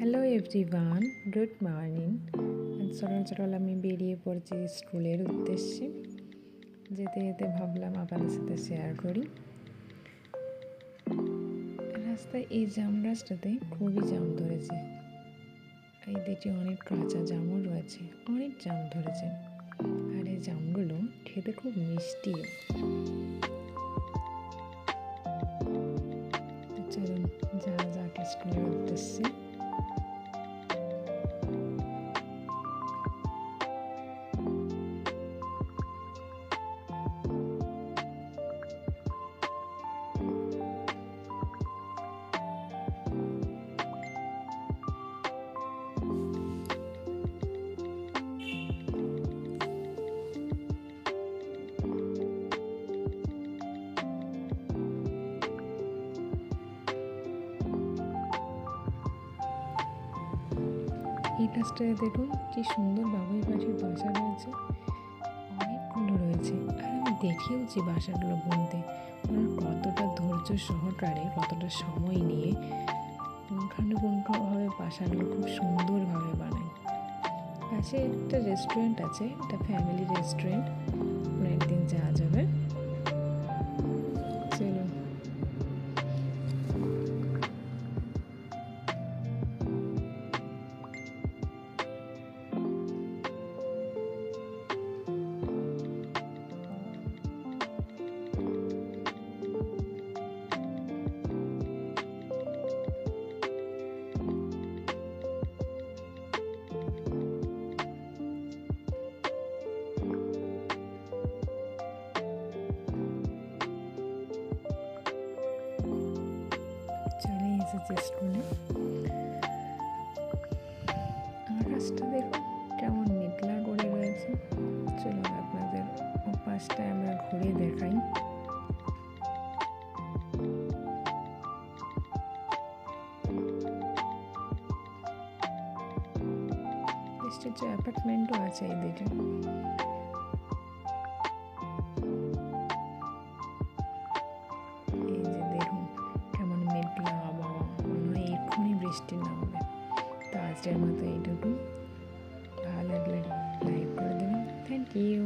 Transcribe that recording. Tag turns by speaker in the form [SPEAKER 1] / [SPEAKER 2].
[SPEAKER 1] Hello everyone, good morning. সকাল সকাল আমি বেরিয়ে পড়ছি স্কুলের উদ্দেশ্যে। যেতে যেতে ভাবলাম আপনাদের সাথে শেয়ার করি। রাস্তায় এই জাম গাছটাতে খুবই জাম ধরেছে। এই দিকে অনেক কাঁচা জামও রয়েছে, অনেক জাম ধরেছে। আর এই জামগুলো খেতে খুব মিষ্টিও। চলুন যাক স্কুলের উদ্দেশ্যে। এই গাছটায় দেখুন কি সুন্দর বাবুই পাখির বাসা রয়েছে, অনেকগুলো রয়েছে। আর আমি দেখিয়েওছি বাসাগুলো বুনতে, ওরা কতটা ধৈর্য সহকারে, কতটা সময় নিয়ে পুঙ্খানুপুঙ্খভাবে বাসাগুলো খুব সুন্দরভাবে বানায়। পাশে একটা রেস্টুরেন্ট আছে, এটা ফ্যামিলি রেস্টুরেন্ট, কোনো একদিন যাওয়া যাবে। চলুন। চলে এসেছে স্কুলে। আকাশটা দেখুন কেমন মেঘলা করে রয়েছে। চলুন আপনাদের পাশটায় আমরা ঘুরে দেখাই। কিছু অ্যাপার্টমেন্টও আছে এদিকে। এই যে দেখুন কেমন মেঘলা আবহাওয়া, মনে হয় এক্ষুনি বৃষ্টি নামবে। তো আজকের মতো এইটুকু। ভালো লাগলে লাইক করে দেবেন। Thank you.